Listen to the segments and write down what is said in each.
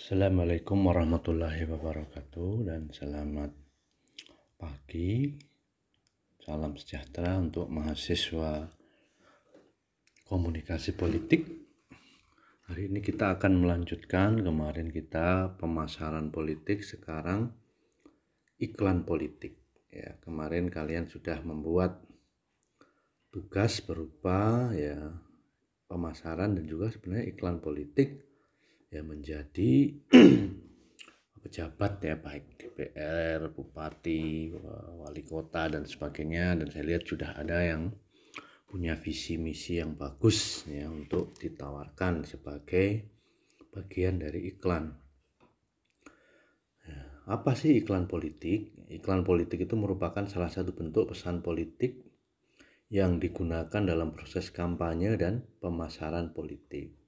Assalamualaikum warahmatullahi wabarakatuh dan selamat pagi, salam sejahtera untuk mahasiswa komunikasi politik. Hari ini kita akan melanjutkan, kemarin kita pemasaran politik, sekarang iklan politik. Ya, kemarin kalian sudah membuat tugas berupa ya pemasaran dan juga sebenarnya iklan politik ya menjadi pejabat ya, baik DPR, bupati, wali kota dan sebagainya. Dan saya lihat sudah ada yang punya visi misi yang bagus ya untuk ditawarkan sebagai bagian dari iklan. Ya, apa sih iklan politik? Iklan politik itu merupakan salah satu bentuk pesan politik yang digunakan dalam proses kampanye dan pemasaran politik.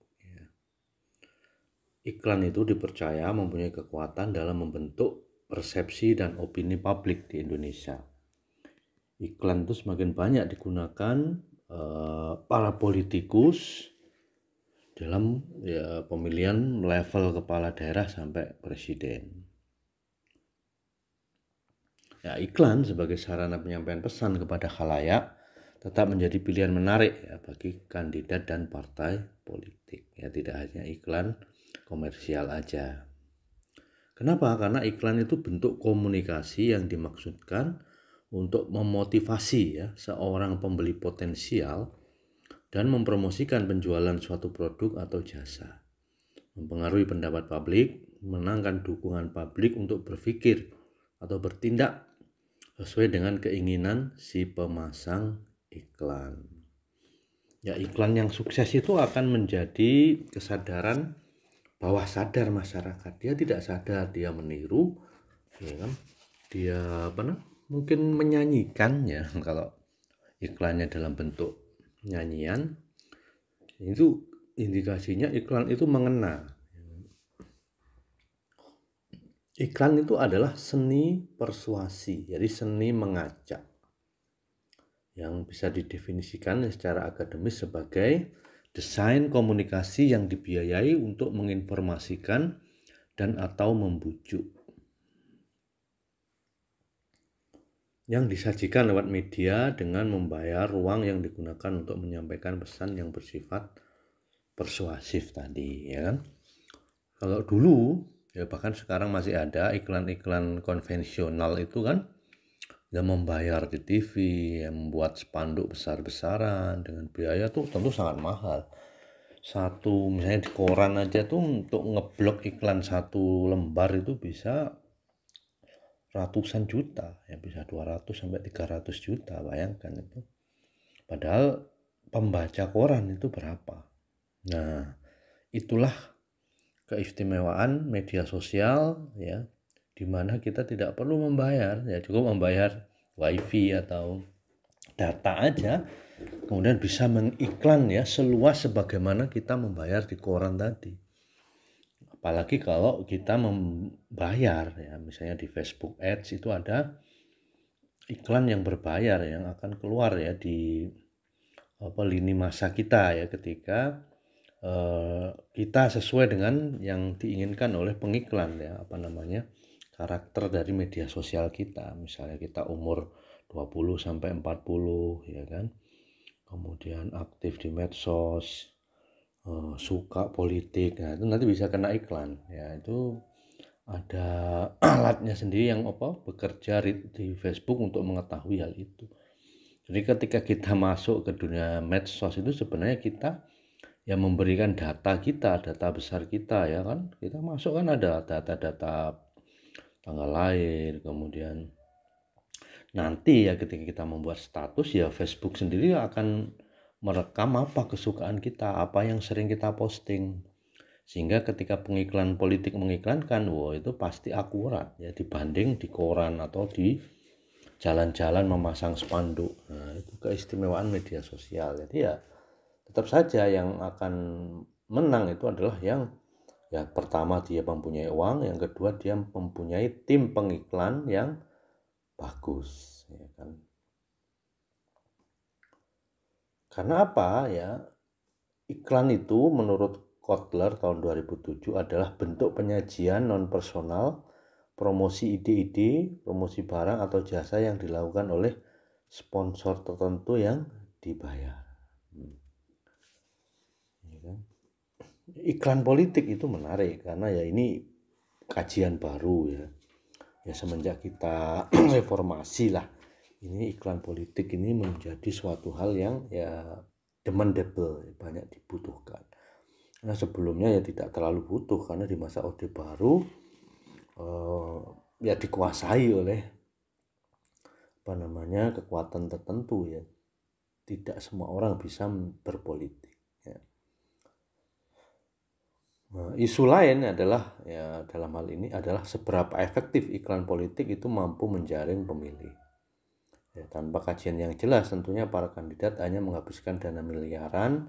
Iklan itu dipercaya mempunyai kekuatan dalam membentuk persepsi dan opini publik di Indonesia. Iklan itu semakin banyak digunakan para politikus dalam pemilihan level kepala daerah sampai presiden. Ya, iklan sebagai sarana penyampaian pesan kepada khalayak tetap menjadi pilihan menarik ya bagi kandidat dan partai politik. Ya, tidak hanya iklan komersial aja. Kenapa? Karena iklan itu bentuk komunikasi yang dimaksudkan untuk memotivasi ya seorang pembeli potensial dan mempromosikan penjualan suatu produk atau jasa. Mempengaruhi pendapat publik, menangkan dukungan publik untuk berpikir atau bertindak sesuai dengan keinginan si pemasang iklan. Ya, iklan yang sukses itu akan menjadi kesadaran bawah sadar masyarakat. Dia tidak sadar, dia meniru, ya kan? Dia mungkin menyanyikan ya, kalau iklannya dalam bentuk nyanyian, itu indikasinya iklan itu mengena. Iklan itu adalah seni persuasi, jadi seni mengajak, yang bisa didefinisikan secara akademis sebagai desain komunikasi yang dibiayai untuk menginformasikan dan atau membujuk, yang disajikan lewat media dengan membayar ruang yang digunakan untuk menyampaikan pesan yang bersifat persuasif tadi, ya kan? Kalau dulu ya, bahkan sekarang masih ada iklan-iklan konvensional itu kan, ya membayar di TV, ya membuat spanduk besar-besaran dengan biaya tuh tentu sangat mahal. Satu misalnya di koran aja tuh untuk ngeblok iklan satu lembar itu bisa ratusan juta, ya bisa 200 sampai 300 juta, bayangkan itu. Padahal pembaca koran itu berapa? Nah, itulah keistimewaan media sosial ya, di mana kita tidak perlu membayar, ya cukup membayar wifi atau data aja, kemudian bisa mengiklan ya seluas sebagaimana kita membayar di koran tadi. Apalagi kalau kita membayar ya, misalnya di Facebook Ads itu ada iklan yang berbayar yang akan keluar ya di lini masa kita ya, ketika kita sesuai dengan yang diinginkan oleh pengiklan ya, karakter dari media sosial kita. Misalnya kita umur 20 sampai 40 ya kan, kemudian aktif di medsos, suka politik, nah itu nanti bisa kena iklan ya. Itu ada alatnya sendiri yang bekerja di Facebook untuk mengetahui hal itu. Jadi ketika kita masuk ke dunia medsos itu sebenarnya kita ya memberikan data kita, data besar kita ya kan. Kita masuk kan ada data-data tanggal lahir, kemudian nanti ya ketika kita membuat status ya Facebook sendiri akan merekam apa kesukaan kita, apa yang sering kita posting. Sehingga ketika pengiklan politik mengiklankan, wah itu pasti akurat ya dibanding di koran atau di jalan-jalan memasang spanduk. Nah, itu keistimewaan media sosial. Jadi ya tetap saja yang akan menang itu adalah yang ya pertama dia mempunyai uang, yang kedua dia mempunyai tim pengiklan yang bagus, ya kan? Karena apa ya? Iklan itu menurut Kotler tahun 2007 adalah bentuk penyajian non-personal, promosi ide-ide, promosi barang atau jasa yang dilakukan oleh sponsor tertentu yang dibayar. Iklan politik itu menarik karena ya ini kajian baru ya. Ya semenjak kita reformasi lah, ini iklan politik ini menjadi suatu hal yang ya demandable, banyak dibutuhkan. Karena sebelumnya ya tidak terlalu butuh karena di masa Orde Baru ya dikuasai oleh kekuatan tertentu ya. Tidak semua orang bisa berpolitik. Ya. Nah, isu lain adalah ya dalam hal ini adalah seberapa efektif iklan politik itu mampu menjaring pemilih. Ya, tanpa kajian yang jelas tentunya para kandidat hanya menghabiskan dana miliaran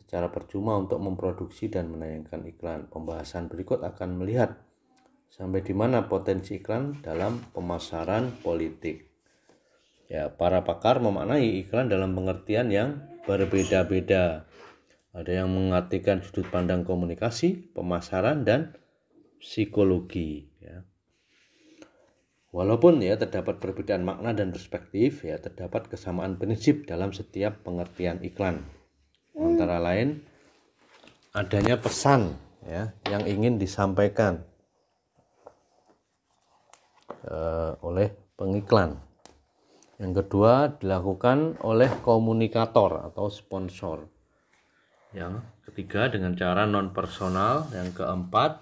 secara percuma untuk memproduksi dan menayangkan iklan. Pembahasan berikut akan melihat sampai di mana potensi iklan dalam pemasaran politik. Ya, para pakar memaknai iklan dalam pengertian yang berbeda-beda. Ada yang mengartikan sudut pandang komunikasi, pemasaran, dan psikologi. Ya. Walaupun ya terdapat perbedaan makna dan perspektif, ya terdapat kesamaan prinsip dalam setiap pengertian iklan. Antara lain adanya pesan ya yang ingin disampaikan oleh pengiklan. Yang kedua dilakukan oleh komunikator atau sponsor. Yang ketiga dengan cara non personal. Yang keempat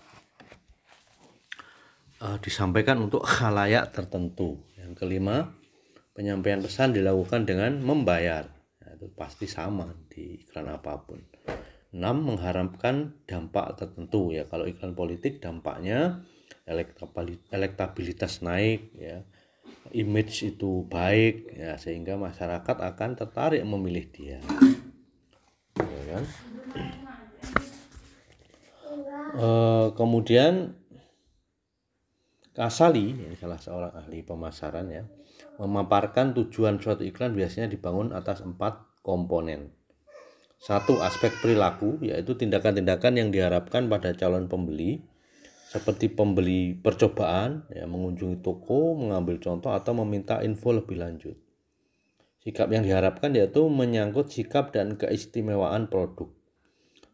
disampaikan untuk khalayak tertentu. Yang kelima penyampaian pesan dilakukan dengan membayar. Nah, itu pasti sama di iklan apapun. 6. Mengharapkan dampak tertentu ya. Kalau iklan politik dampaknya elektabilitas naik ya. Image itu baik ya, sehingga masyarakat akan tertarik memilih dia ya kan? Kemudian Kasali, ini salah seorang ahli pemasaran ya, memaparkan tujuan suatu iklan biasanya dibangun atas 4 komponen. 1. Aspek perilaku, yaitu tindakan-tindakan yang diharapkan pada calon pembeli, seperti pembeli percobaan, ya, mengunjungi toko, mengambil contoh, atau meminta info lebih lanjut. Sikap yang diharapkan yaitu menyangkut sikap dan keistimewaan produk,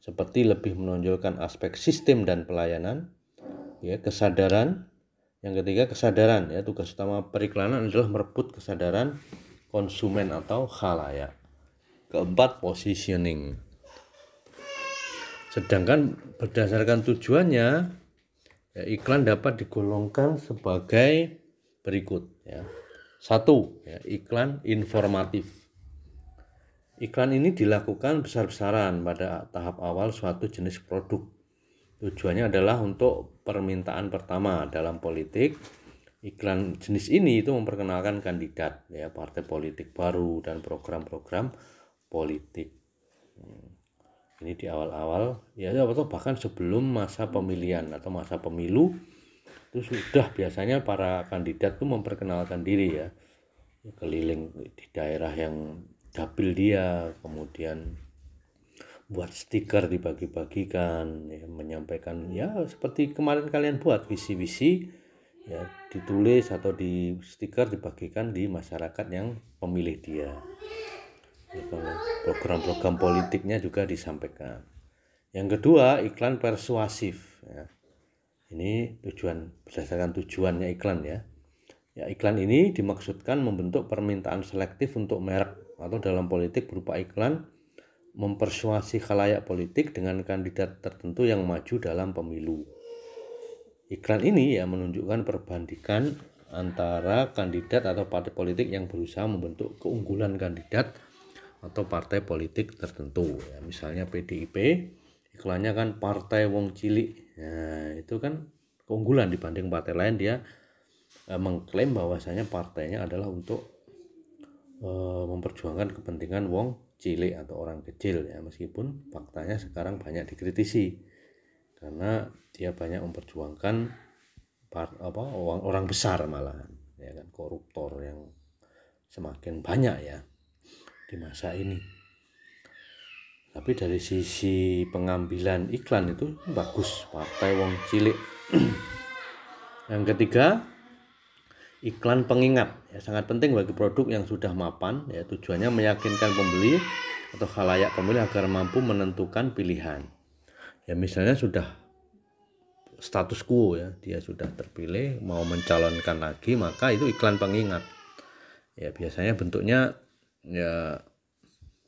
seperti lebih menonjolkan aspek sistem dan pelayanan, ya, kesadaran. Yang ketiga kesadaran, ya, tugas utama periklanan adalah merebut kesadaran konsumen atau khalayak. Keempat, positioning. Sedangkan berdasarkan tujuannya, ya, iklan dapat digolongkan sebagai berikut ya. 1. Ya, iklan informatif. Iklan ini dilakukan besar-besaran pada tahap awal suatu jenis produk. Tujuannya adalah untuk permintaan pertama dalam politik. Iklan jenis ini itu memperkenalkan kandidat ya, partai politik baru dan program-program politik. Ini di awal-awal ya atau bahkan sebelum masa pemilihan atau masa pemilu itu sudah biasanya para kandidat itu memperkenalkan diri ya, keliling di daerah yang dapil dia, kemudian buat stiker dibagi-bagikan ya, menyampaikan ya seperti kemarin kalian buat visi-visi ya, ditulis atau di stiker dibagikan di masyarakat yang pemilih dia. Program-program politiknya juga disampaikan. Yang kedua, iklan persuasif ya. Ini berdasarkan tujuannya iklan ya. Ya, iklan ini dimaksudkan membentuk permintaan selektif untuk merek atau dalam politik berupa iklan mempersuasi khalayak politik dengan kandidat tertentu yang maju dalam pemilu. Iklan ini ya menunjukkan perbandingan antara kandidat atau partai politik yang berusaha membentuk keunggulan kandidat atau partai politik tertentu ya, misalnya PDIP iklannya kan partai wong cilik. Nah, itu kan keunggulan dibanding partai lain. Dia mengklaim bahwasanya partainya adalah untuk memperjuangkan kepentingan wong cilik atau orang kecil ya, meskipun faktanya sekarang banyak dikritisi karena dia banyak memperjuangkan orang besar malahan ya kan, koruptor yang semakin banyak ya di masa ini. Tapi dari sisi pengambilan iklan itu bagus, partai wong cilik. Yang ketiga, iklan pengingat, ya, sangat penting bagi produk yang sudah mapan, ya, tujuannya meyakinkan pembeli atau khalayak pemilih agar mampu menentukan pilihan. Ya misalnya sudah status quo, ya, dia sudah terpilih mau mencalonkan lagi, maka itu iklan pengingat. Ya biasanya bentuknya, ya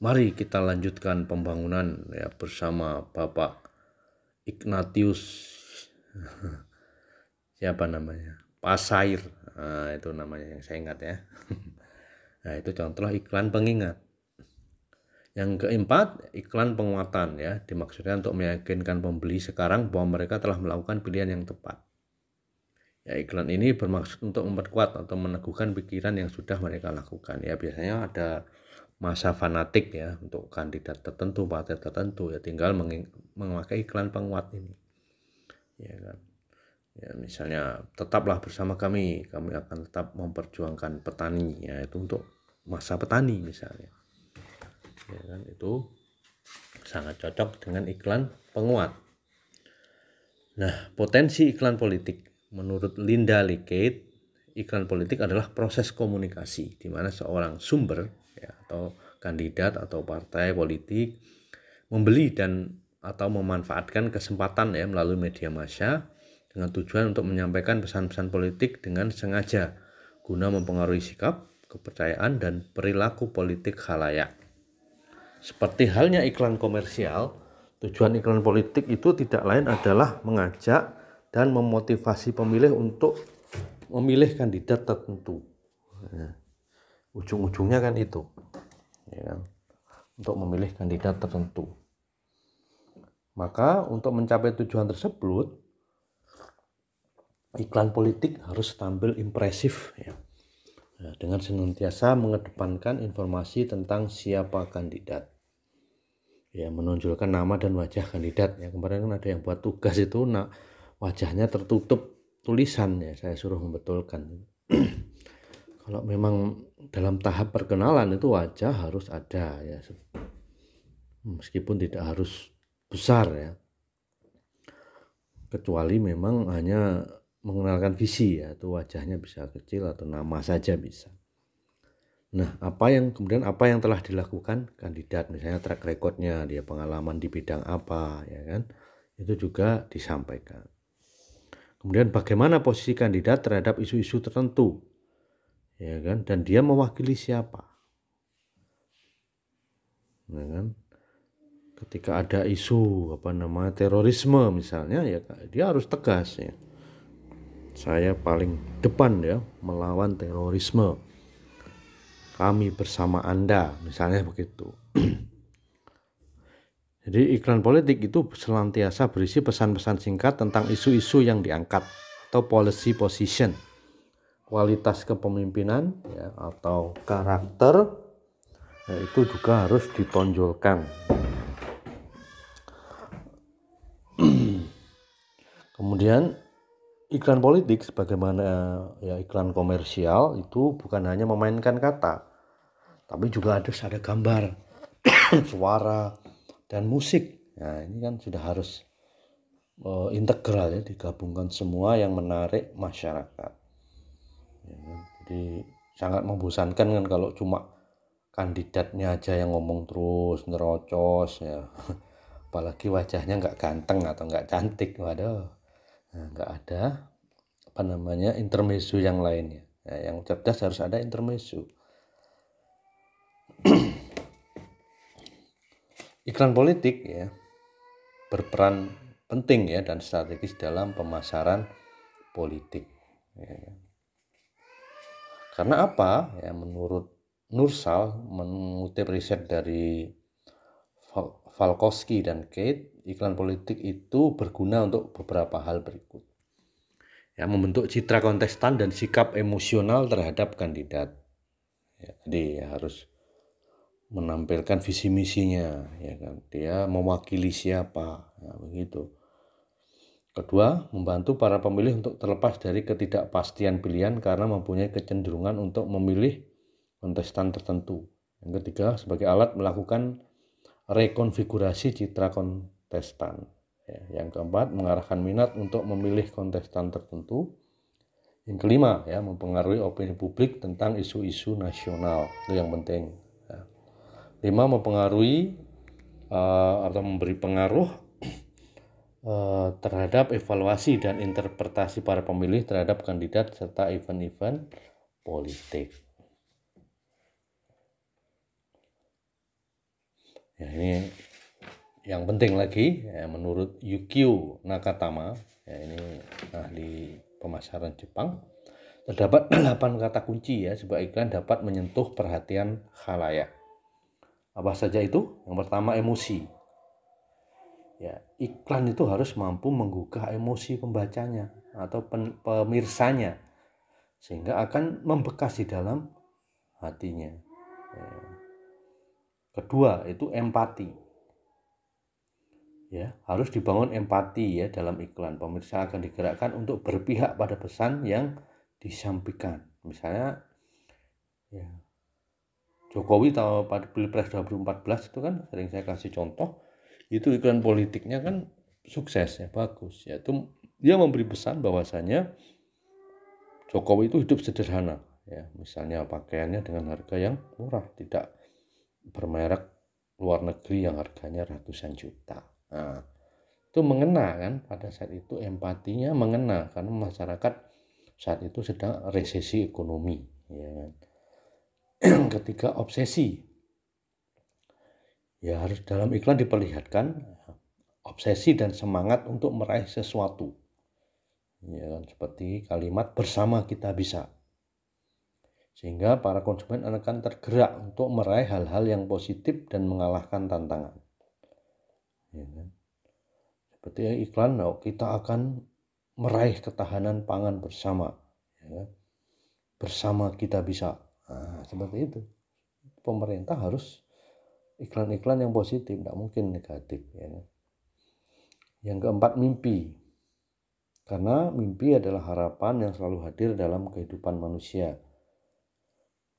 mari kita lanjutkan pembangunan, ya, bersama Bapak Ignatius siapa namanya, Pasair, nah, itu namanya yang saya ingat ya. Nah itu contoh iklan pengingat. Yang keempat, iklan penguatan, ya, dimaksudkan untuk meyakinkan pembeli sekarang bahwa mereka telah melakukan pilihan yang tepat. Ya, iklan ini bermaksud untuk memperkuat atau meneguhkan pikiran yang sudah mereka lakukan. Ya biasanya ada masa fanatik, ya, untuk kandidat tertentu, partai tertentu, ya tinggal memakai iklan penguat ini. Ya kan. Ya misalnya, tetaplah bersama kami akan tetap memperjuangkan petani, ya itu untuk masa petani misalnya. Ya kan, itu sangat cocok dengan iklan penguat. Nah, potensi iklan politik. Menurut Linda Lickett, iklan politik adalah proses komunikasi di mana seorang sumber, ya, atau kandidat atau partai politik membeli dan atau memanfaatkan kesempatan, ya, melalui media massa dengan tujuan untuk menyampaikan pesan-pesan politik dengan sengaja guna mempengaruhi sikap, kepercayaan, dan perilaku politik khalayak. Seperti halnya iklan komersial, tujuan iklan politik itu tidak lain adalah mengajak dan memotivasi pemilih untuk memilih kandidat tertentu. Nah, ujung-ujungnya kan itu, ya kan? Untuk memilih kandidat tertentu. Maka untuk mencapai tujuan tersebut, iklan politik harus tampil impresif, ya. Nah, dengan senantiasa mengedepankan informasi tentang siapa kandidat, ya, menonjolkan nama dan wajah kandidat. Ya kemarin kan ada yang buat tugas itu, wajahnya tertutup tulisan, ya saya suruh membetulkan. Kalau memang dalam tahap perkenalan itu wajah harus ada, ya, meskipun tidak harus besar, ya, kecuali memang hanya mengenalkan visi, ya, itu wajahnya bisa kecil atau nama saja bisa. Nah, apa yang telah dilakukan kandidat, misalnya track recordnya, dia pengalaman di bidang apa, ya kan, itu juga disampaikan. Kemudian bagaimana posisi kandidat terhadap isu-isu tertentu, ya kan, dan dia mewakili siapa, ya kan. Ketika ada isu terorisme misalnya, ya dia harus tegas, ya, saya paling depan, ya, melawan terorisme, kami bersama Anda, misalnya begitu. Jadi iklan politik itu senantiasa berisi pesan-pesan singkat tentang isu-isu yang diangkat atau policy position, kualitas kepemimpinan, ya, atau karakter, ya, itu juga harus ditonjolkan. Kemudian iklan politik sebagaimana, ya, iklan komersial itu bukan hanya memainkan kata, tapi juga harus ada gambar, suara, dan musik. Nah ini kan sudah harus integral, ya, digabungkan semua yang menarik masyarakat. Ya, jadi sangat membosankan kan kalau cuma kandidatnya aja yang ngomong terus nerocos, ya. Apalagi wajahnya nggak ganteng atau nggak cantik, waduh, nah, nggak ada intermezzo yang lainnya. Nah, yang cerdas harus ada intermezzo. Iklan politik, ya, berperan penting, ya, dan strategis dalam pemasaran politik, ya. Karena apa? Ya, menurut Nursal, mengutip riset dari Falkowski dan Kate, iklan politik itu berguna untuk beberapa hal berikut. Ya, membentuk citra kontestan dan sikap emosional terhadap kandidat. Ya, jadi harus menampilkan visi misinya, ya kan, dia mewakili siapa, nah, begitu. Kedua, membantu para pemilih untuk terlepas dari ketidakpastian pilihan karena mempunyai kecenderungan untuk memilih kontestan tertentu. Yang ketiga, sebagai alat melakukan rekonfigurasi citra kontestan. Ya, yang keempat, mengarahkan minat untuk memilih kontestan tertentu. Yang kelima, ya, mempengaruhi opini publik tentang isu-isu nasional, itu yang penting. Ya. 5, mempengaruhi atau memberi pengaruh terhadap evaluasi dan interpretasi para pemilih terhadap kandidat serta event-event politik. Ya, ini yang penting lagi, ya, menurut Yukio Nakatama, ya, ini ahli pemasaran Jepang, terdapat 8 kata kunci ya sebuah iklan dapat menyentuh perhatian khalayak. Apa saja itu? Yang pertama, emosi. Ya, iklan itu harus mampu menggugah emosi pembacanya atau pemirsanya sehingga akan membekas di dalam hatinya. Ya. Kedua, itu empati. Ya, harus dibangun empati ya dalam iklan. Pemirsa akan digerakkan untuk berpihak pada pesan yang disampaikan. Misalnya ya, Jokowi tahu pada Pilpres 2014 itu kan sering saya kasih contoh, itu iklan politiknya kan sukses ya, bagus ya. Itu dia memberi pesan bahwasanya Jokowi itu hidup sederhana ya, misalnya pakaiannya dengan harga yang murah, tidak bermerek luar negeri yang harganya ratusan juta. Nah, itu mengena kan, pada saat itu empatinya mengena karena masyarakat saat itu sedang resesi ekonomi ya kan. Ketiga, obsesi. Ya, harus dalam iklan diperlihatkan obsesi dan semangat untuk meraih sesuatu. Ya kan, seperti kalimat bersama kita bisa. Sehingga para konsumen akan tergerak untuk meraih hal-hal yang positif dan mengalahkan tantangan. Ya kan? Seperti iklan, kita akan meraih ketahanan pangan bersama. Ya kan? Bersama kita bisa. Nah, seperti itu. Pemerintah harus iklan-iklan yang positif, tidak mungkin negatif. Ya kan? Yang keempat, mimpi. Karena mimpi adalah harapan yang selalu hadir dalam kehidupan manusia.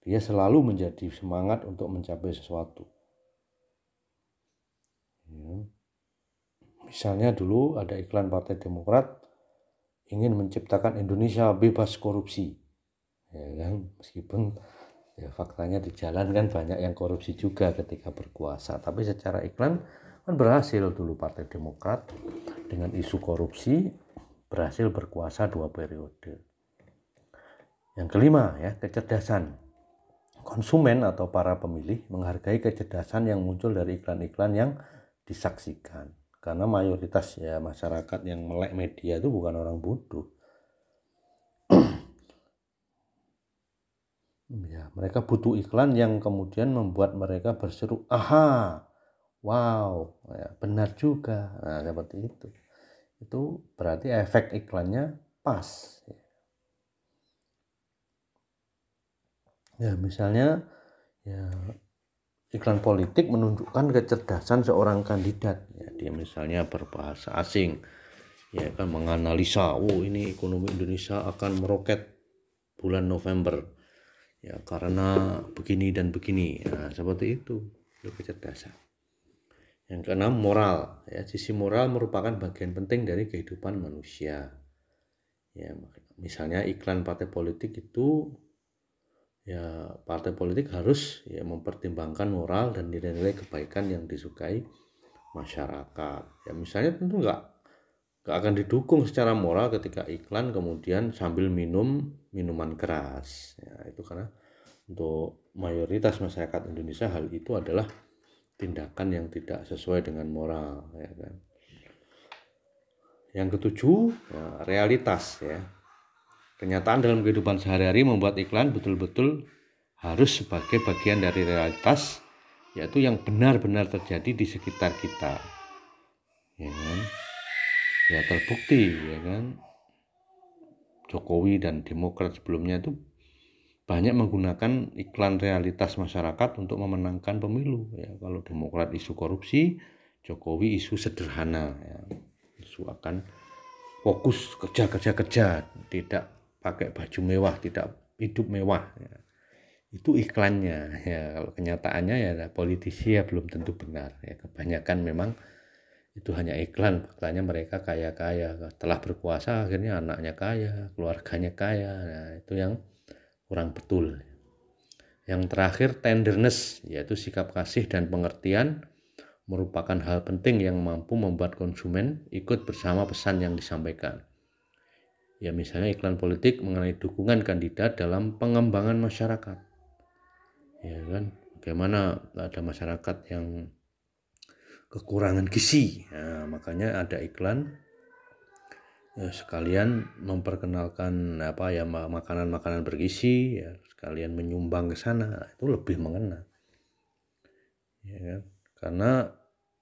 Dia selalu menjadi semangat untuk mencapai sesuatu. Ya. Misalnya dulu ada iklan Partai Demokrat ingin menciptakan Indonesia bebas korupsi. Ya kan, meskipun ya faktanya di jalan kan banyak yang korupsi juga ketika berkuasa. Tapi secara iklan kan berhasil dulu Partai Demokrat dengan isu korupsi berhasil berkuasa 2 periode. Yang kelima ya, kecerdasan. Konsumen atau para pemilih menghargai kecerdasan yang muncul dari iklan-iklan yang disaksikan. Karena mayoritas ya masyarakat yang melek media itu bukan orang bodoh. Ya, mereka butuh iklan yang kemudian membuat mereka berseru, aha, wow, ya, benar juga. Nah, seperti itu. Itu berarti efek iklannya pas. Ya, misalnya ya, iklan politik menunjukkan kecerdasan seorang kandidat. Ya, dia misalnya berbahasa asing, ya kan, menganalisa, ini ekonomi Indonesia akan meroket bulan November, ya karena begini dan begini. Nah, seperti itu kecerdasan. Yang keenam, moral. Ya, sisi moral merupakan bagian penting dari kehidupan manusia. Ya, misalnya iklan partai politik itu ya partai politik harus ya mempertimbangkan moral dan nilai-nilai kebaikan yang disukai masyarakat. Ya misalnya tentu nggak akan didukung secara moral ketika iklan kemudian sambil minum minuman keras. Ya itu karena untuk mayoritas masyarakat Indonesia hal itu adalah tindakan yang tidak sesuai dengan moral. Ya kan. Yang ketujuh, ya, realitas ya. Kenyataan dalam kehidupan sehari-hari membuat iklan betul-betul harus sebagai bagian dari realitas, yaitu yang benar-benar terjadi di sekitar kita. Ya kan? Ya terbukti ya kan. Jokowi dan Demokrat sebelumnya itu banyak menggunakan iklan realitas masyarakat untuk memenangkan pemilu. Ya, kalau Demokrat isu korupsi, Jokowi isu sederhana. Ya. Isu akan fokus kerja, tidak pakai baju mewah, tidak hidup mewah. Ya. itu iklannya ya. Kalau kenyataannya ya politisi ya belum tentu benar ya, kebanyakan memang itu hanya iklan. Faktanya mereka kaya-kaya, setelah berkuasa akhirnya anaknya kaya, keluarganya kaya. Nah, itu yang kurang betul. Yang terakhir, tenderness, yaitu sikap kasih dan pengertian merupakan hal penting yang mampu membuat konsumen ikut bersama pesan yang disampaikan. Ya misalnya iklan politik mengenai dukungan kandidat dalam pengembangan masyarakat. Ya kan, bagaimana ada masyarakat yang kekurangan gizi. Nah, makanya ada iklan ya, sekalian memperkenalkan makanan-makanan bergizi ya, sekalian menyumbang ke sana, itu lebih mengena. Ya kan? Karena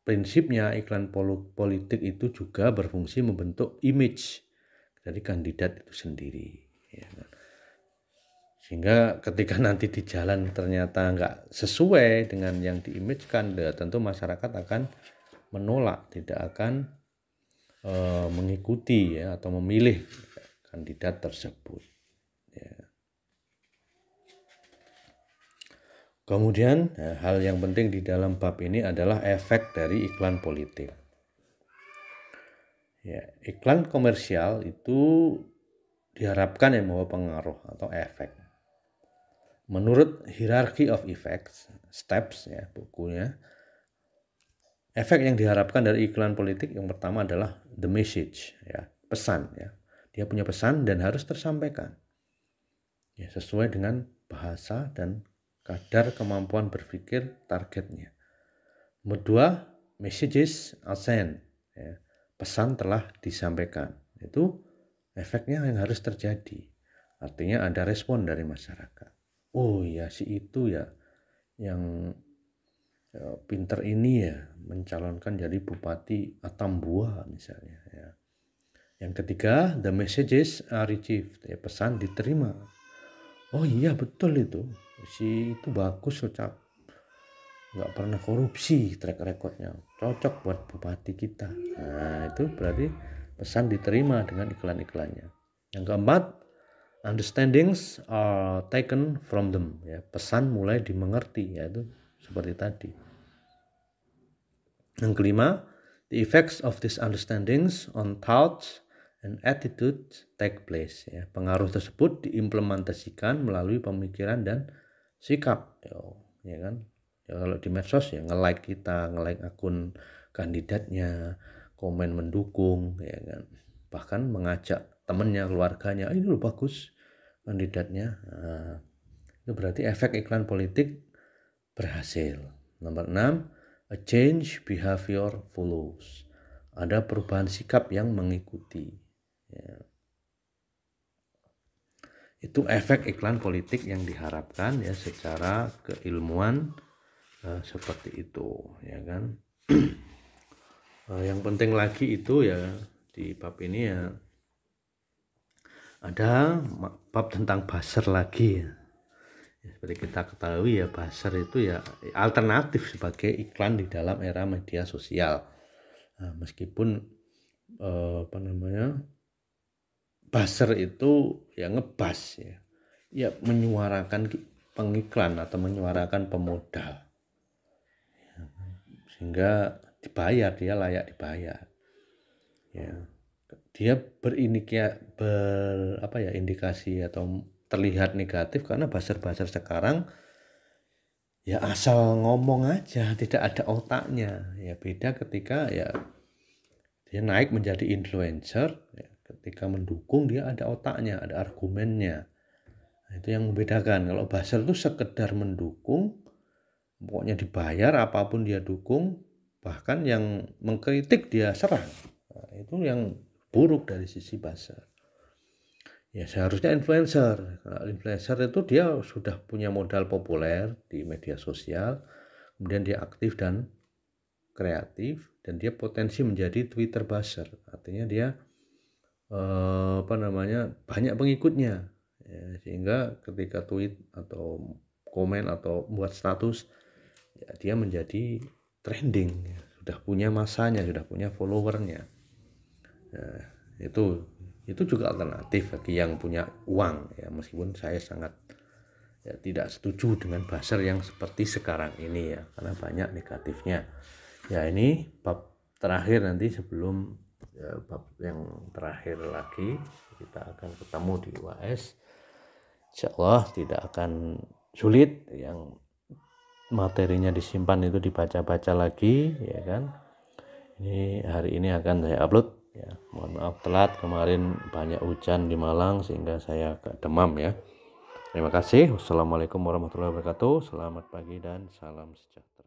prinsipnya iklan politik itu juga berfungsi membentuk image dari kandidat itu sendiri. Ya kan? Sehingga ketika nanti di jalan ternyata nggak sesuai dengan yang diimage-kan, ya tentu masyarakat akan menolak, tidak akan mengikuti ya atau memilih kandidat tersebut. Ya. Kemudian hal yang penting di dalam bab ini adalah efek dari iklan politik. Ya, iklan komersial itu diharapkan yang membawa pengaruh atau efek. Menurut Hierarchy of Effects, Steps ya bukunya, efek yang diharapkan dari iklan politik yang pertama adalah the message ya, pesan ya. Dia punya pesan dan harus tersampaikan. Ya, sesuai dengan bahasa dan kadar kemampuan berpikir targetnya. Nomor 2, messages are sent ya. Pesan telah disampaikan. Itu efeknya yang harus terjadi. Artinya ada respon dari masyarakat. Oh ya si itu ya yang pinter ini ya mencalonkan jadi Bupati Atambua misalnya ya. Yang ketiga, the messages are received ya, pesan diterima. Oh iya betul itu, si itu bagus ucap, nggak pernah korupsi, track recordnya cocok buat bupati kita. Nah itu berarti pesan diterima dengan iklan-iklannya. Yang keempat, understandings are taken from them ya, pesan mulai dimengerti, yaitu seperti tadi. Yang kelima, the effects of these understandings on thoughts and attitude take place ya. Pengaruh tersebut diimplementasikan melalui pemikiran dan sikap ya kan. Ya, kalau di medsos ya nge-like kita, nge-like akun kandidatnya, komen mendukung ya kan. Bahkan mengajak temannya, keluarganya, ini loh bagus kandidatnya. Nah, itu berarti efek iklan politik berhasil. Nomor 6, a change behavior follows. Ada perubahan sikap yang mengikuti. Ya. Itu efek iklan politik yang diharapkan ya secara keilmuan seperti itu, ya kan. Yang penting lagi itu ya di bab ini ya ada bab tentang buzzer lagi ya. Seperti kita ketahui ya buzzer itu ya alternatif sebagai iklan di dalam era media sosial. Nah, meskipun buzzer itu ya ngebas ya menyuarakan pengiklan atau menyuarakan pemodal ya, sehingga dibayar, dia layak dibayar ya. Dia indikasi atau terlihat negatif karena buzzer-buzzer sekarang ya asal ngomong aja, tidak ada otaknya ya. Beda ketika ya dia naik menjadi influencer ya, ketika mendukung dia ada otaknya, ada argumennya. Nah, itu yang membedakan. Kalau buzzer itu sekedar mendukung, pokoknya dibayar apapun dia dukung, bahkan yang mengkritik dia serang. Nah, itu yang buruk dari sisi buzzer. Ya seharusnya influencer. Nah, influencer itu dia sudah punya modal populer di media sosial, kemudian dia aktif dan kreatif, dan dia potensi menjadi Twitter buzzer. Artinya dia banyak pengikutnya ya, sehingga ketika tweet atau komen atau buat status ya, dia menjadi trending ya. Sudah punya masanya, sudah punya followernya. Nah, itu juga alternatif bagi yang punya uang ya, meskipun saya sangat ya tidak setuju dengan buzzer yang seperti sekarang ini ya, karena banyak negatifnya. Ya ini bab terakhir, nanti sebelum bab yang terakhir lagi kita akan ketemu di UAS. Insya Allah tidak akan sulit, yang materinya disimpan itu dibaca-baca lagi ya kan. Ini hari ini akan saya upload ya. Mohon maaf telat, kemarin banyak hujan di Malang sehingga saya agak demam ya. Terima kasih. Wassalamualaikum warahmatullahi wabarakatuh. Selamat pagi dan salam sejahtera.